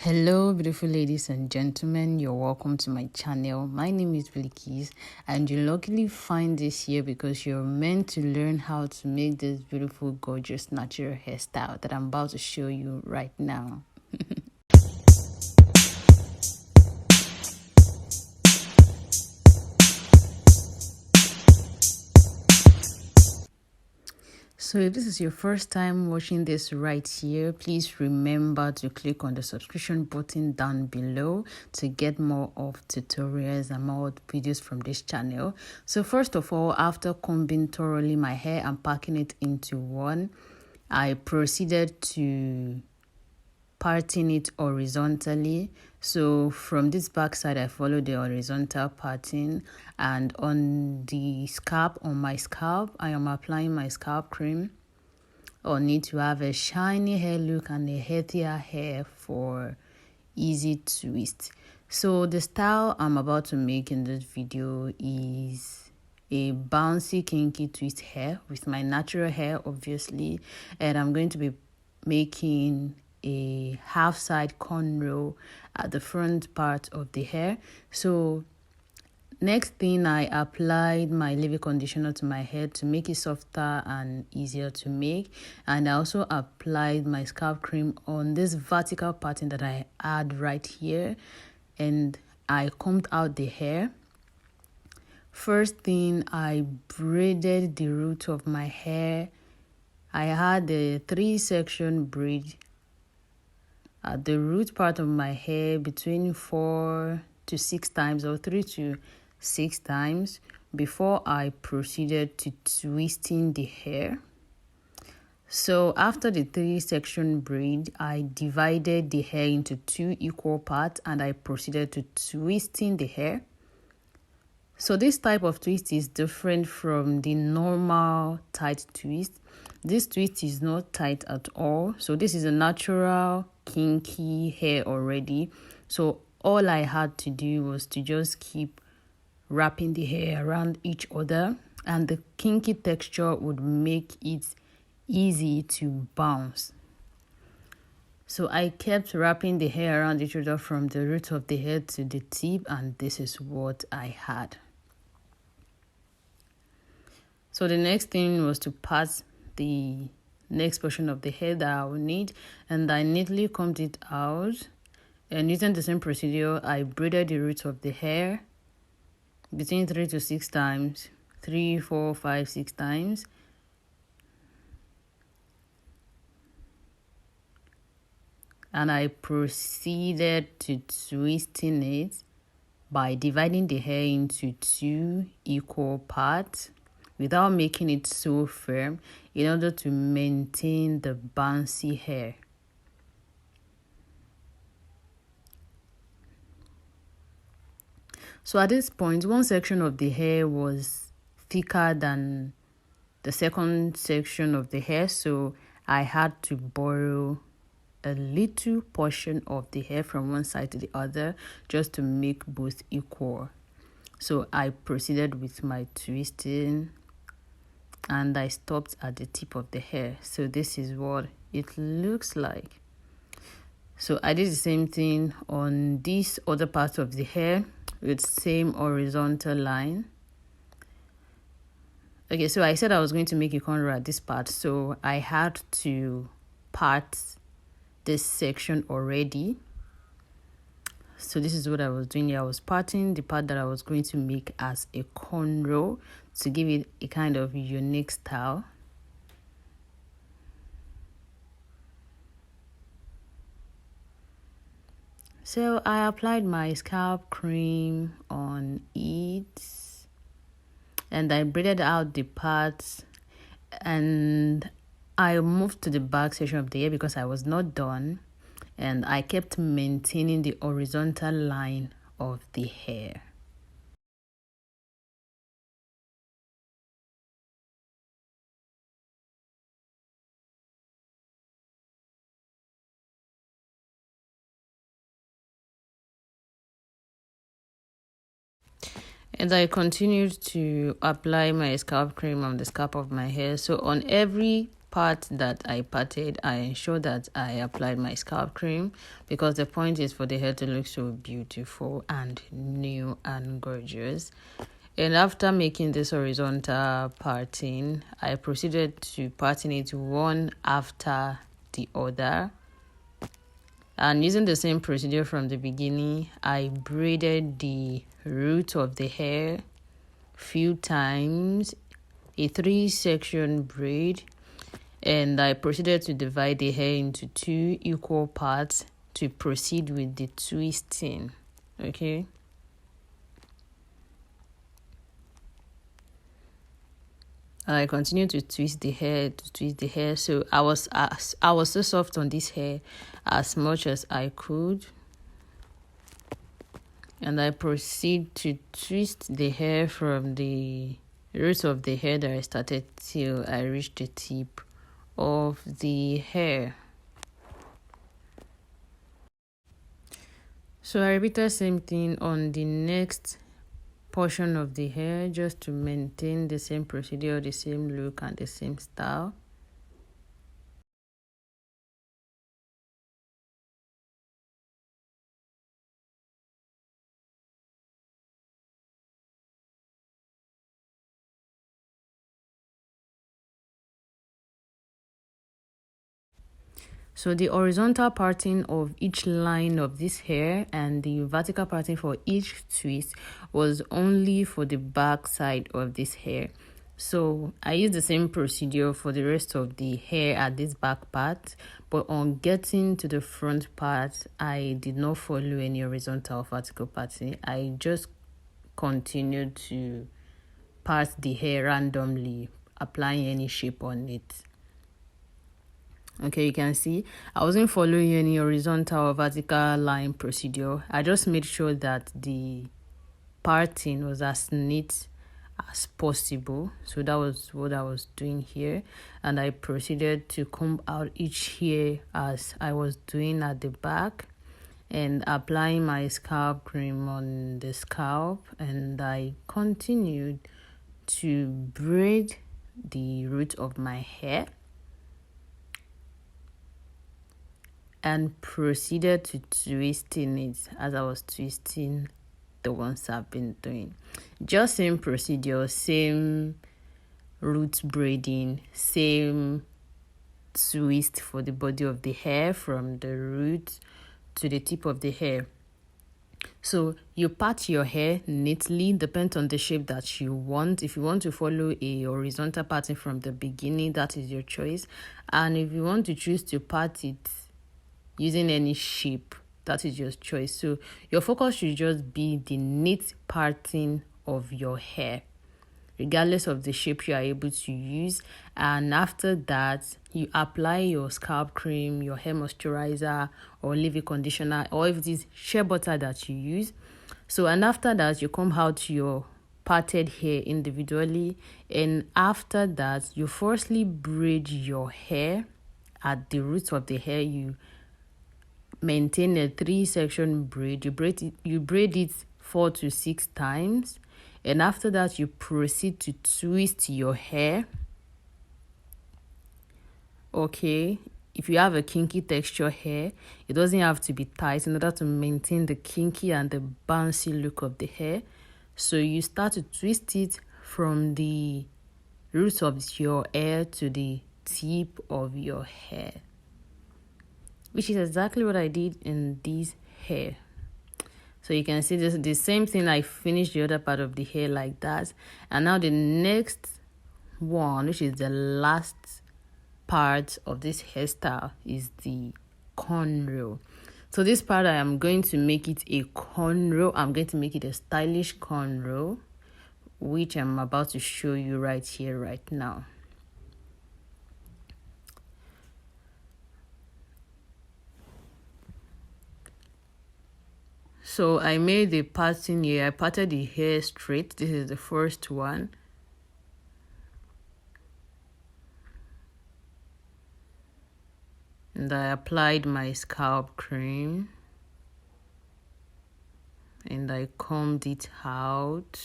Hello, beautiful ladies and gentlemen. You're welcome to my channel. My name is Billy, and you luckily find this here because you're meant to learn how to make this beautiful, gorgeous, natural hairstyle that I'm about to show you right now. So if this is your first time watching this right here, please remember to click on the subscription button down below to get more of tutorials and more videos from this channel. So first of all, after combing thoroughly my hair and packing it into one, I proceeded to parting it horizontally. So from this back side, I follow the horizontal parting, and on the scalp, on my scalp, I am applying my scalp cream on it to have a shiny hair look and a healthier hair for easy twist. So the style I'm about to make in this video is a bouncy kinky twist hair with my natural hair, obviously, and I'm going to be making a half side cornrow at the front part of the hair. So next thing, I applied my leave-in conditioner to my head to make it softer and easier to make, and I also applied my scalp cream on this vertical pattern that I had right here, and I combed out the hair. First thing, I braided the root of my hair. I had a 3-section braid at the root part of my hair between 4 to 6 times or 3 to 6 times before I proceeded to twisting the hair. So after the 3-section braid, I divided the hair into 2 equal parts and I proceeded to twisting the hair. So this type of twist is different from the normal tight twist. This twist is not tight at all. So this is a natural kinky hair already. So all I had to do was to just keep wrapping the hair around each other, and the kinky texture would make it easy to bounce. So I kept wrapping the hair around each other from the root of the head to the tip, and this is what I had. So the next thing was to part the next portion of the hair that I will need, and I neatly combed it out, and using the same procedure, I braided the roots of the hair between 3 to 6 times, 3, 4, 5, 6 times. And I proceeded to twisting it by dividing the hair into 2 equal parts without making it so firm in order to maintain the bouncy hair. So at this point, one section of the hair was thicker than the second section of the hair, so I had to borrow a little portion of the hair from one side to the other just to make both equal. So I proceeded with my twisting and I stopped at the tip of the hair. So this is what it looks like. So I did the same thing on this other part of the hair with same horizontal line. Okay, so I said I was going to make a cornrow at this part, so I had to part this section already. So this is what I was doing here. I was parting the part that I was going to make as a cornrow to give it a kind of unique style. So I applied my scalp cream on it and I braided out the parts, and I moved to the back section of the hair because I was not done, and I kept maintaining the horizontal line of the hair. And I continued to apply my scalp cream on the scalp of my hair. So on every part that I parted, I ensure that I applied my scalp cream, because the point is for the hair to look so beautiful and new and gorgeous. And after making this horizontal parting, I proceeded to parting it one after the other. And using the same procedure from the beginning, I braided the root of the hair few times, a 3-section braid, and I proceeded to divide the hair into 2 equal parts to proceed with the twisting. Okay. I continued to twist the hair. So I was so soft on this hair as much as I could. And I proceed to twist the hair from the roots of the hair that I started till I reached the tip of the hair. So I repeated the same thing on the next portion of the hair, just to maintain the same procedure, the same look and the same style. So the horizontal parting of each line of this hair and the vertical parting for each twist was only for the back side of this hair. So I used the same procedure for the rest of the hair at this back part, but on getting to the front part, I did not follow any horizontal or vertical parting. I just continued to part the hair randomly, applying any shape on it. Okay, you can see I wasn't following any horizontal or vertical line procedure. I just made sure that the parting was as neat as possible. So that was what I was doing here. And I proceeded to comb out each hair as I was doing at the back, and applying my scalp cream on the scalp. And I continued to braid the root of my hair and proceeded to twisting it as I was twisting the ones I've been doing. Just same procedure, same root braiding, same twist for the body of the hair from the root to the tip of the hair. So you part your hair neatly, depends on the shape that you want. If you want to follow a horizontal parting from the beginning, that is your choice. And if you want to choose to part it using any shape, that is your choice. So your focus should just be the neat parting of your hair, regardless of the shape you are able to use. And after that, you apply your scalp cream, your hair moisturizer, or leave-in conditioner, or if it is shea butter that you use. So, and after that, you comb out your parted hair individually. And after that, you firstly braid your hair at the roots of the hair. You maintain a 3-section braid. You braid it 4 to 6 times, and after that you proceed to twist your hair. Okay, if you have a kinky texture hair, it doesn't have to be tight in order to maintain the kinky and the bouncy look of the hair. So you start to twist it from the roots of your hair to the tip of your hair, which is exactly what I did in this hair. So you can see this, the same thing. I finished the other part of the hair like that. And now the next one, which is the last part of this hairstyle, is the cornrow. So this part, I am going to make it a cornrow. I'm going to make it a stylish cornrow, which I'm about to show you right here, right now. So I made the parting here. I parted the hair straight. This is the first one. And I applied my scalp cream. And I combed it out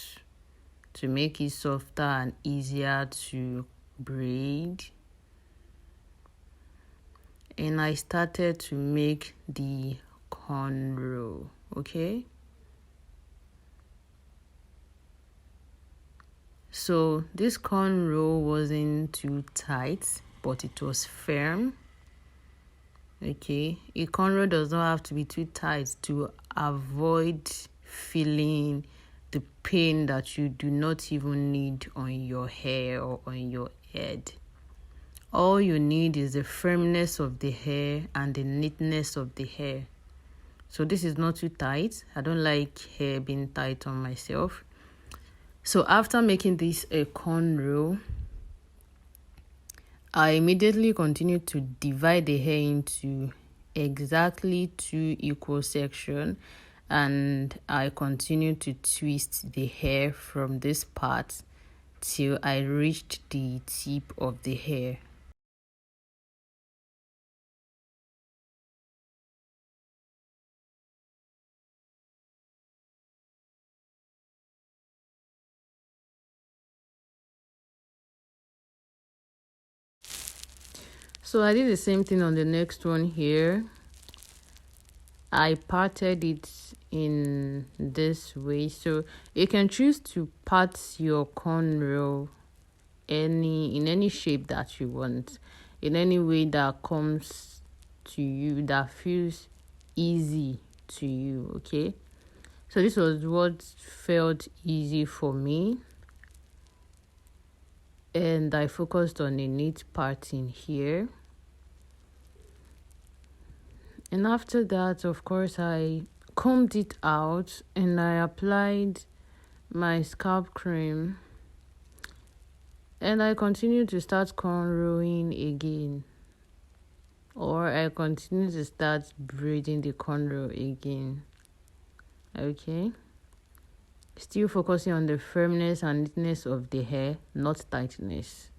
to make it softer and easier to braid. and I started to make the cornrow. Okay, so this cornrow wasn't too tight, but it was firm. Okay, a cornrow does not have to be too tight to avoid feeling the pain that you do not even need on your hair or on your head. All you need is the firmness of the hair and the neatness of the hair. So this is not too tight. I don't like hair being tight on myself. So after making this a cornrow, I immediately continued to divide the hair into exactly 2 equal sections, and I continued to twist the hair from this part till I reached the tip of the hair. So I did the same thing on the next one here. I parted it in this way. So you can choose to part your cornrow in any shape that you want, in any way that comes to you, that feels easy to you. Okay, so this was what felt easy for me, and I focused on a neat part in here. And after that, of course, I combed it out and I applied my scalp cream, and I continued to start cornrowing again, or I continue to start braiding the cornrow again. Okay, still focusing on the firmness and neatness of the hair, not tightness.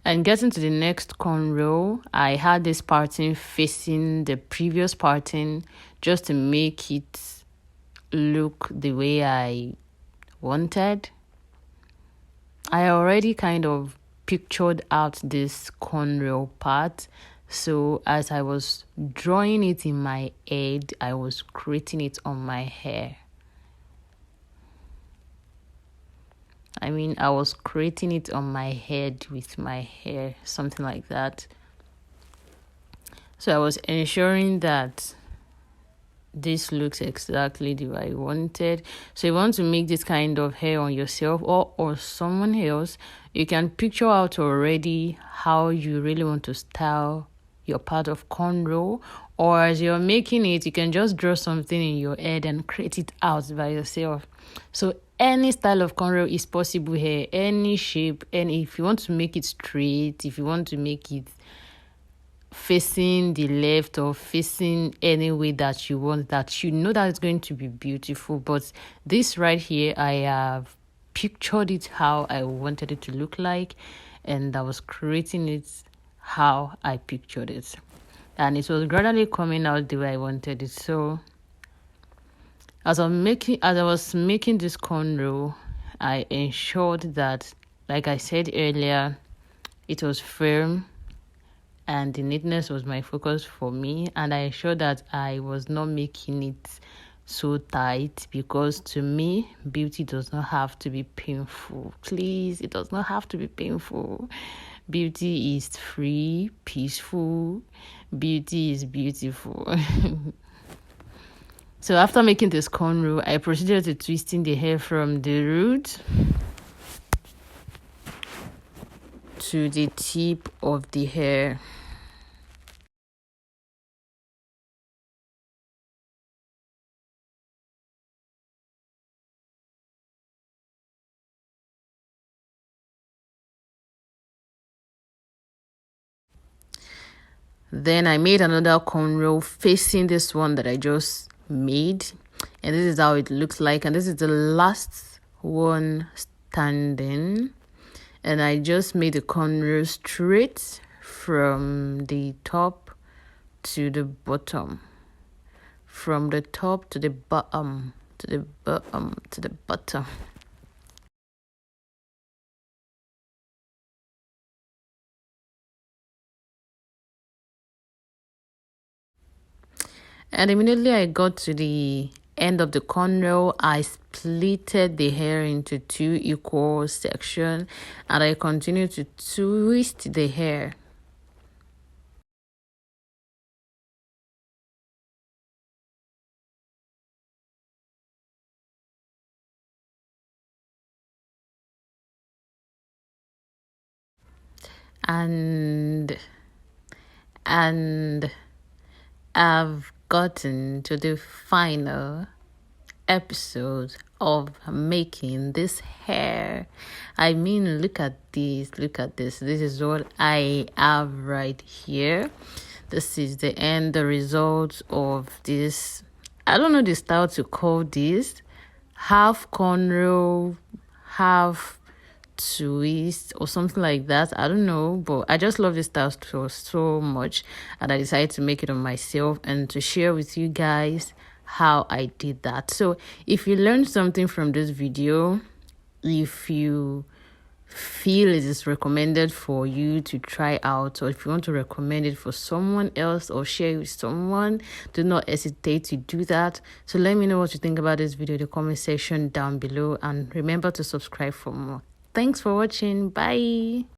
And getting to the next cornrow, I had this parting facing the previous parting just to make it look the way I wanted. I already kind of pictured out this cornrow part, so as I was drawing it in my head, I was creating it on my hair. I was creating it on my head with my hair, something like that. So I was ensuring that this looks exactly the way I wanted. So you want to make this kind of hair on yourself or someone else, you can picture out already how you really want to style your part of cornrow, or as you're making it, you can just draw something in your head and create it out by yourself. So any style of cornrow is possible here, any shape, and if you want to make it straight, if you want to make it facing the left or facing any way that you want, that you know that it's going to be beautiful. But this right here, I have pictured it how I wanted it to look like, and I was creating it how I pictured it, and it was gradually coming out the way I wanted it. So as I was making this cornrow, I ensured that, like I said earlier, it was firm and the neatness was my focus for me, and I ensured that I was not making it so tight, because to me, beauty does not have to be painful. Please, it does not have to be painful. Beauty is free, peaceful. Beauty is beautiful. So after making this cornrow, I proceeded to twisting the hair from the root to the tip of the hair. Then I made another cornrow facing this one that I just made, and this is how it looks like, and this is the last one standing. And I just made the cornrow straight from the top to the bottom, from the top to the bottom, to the bottom, to the bottom. And immediately I got to the end of the cornrow, I splitted the hair into 2 equal sections, and I continued to twist the hair. And I've gotten to the final episode of making this hair. I mean, look at this, this is what I have right here. This is the end result of this. I don't know the style to call this, half cornrow, half twist or something like that. I don't know, but I just love this style so much, and I decided to make it on myself and to share with you guys how I did that. So if you learned something from this video, if you feel it is recommended for you to try out, or if you want to recommend it for someone else or share it with someone, do not hesitate to do that. So let me know what you think about this video in the comment section down below, and remember to subscribe for more. Thanks for watching. Bye.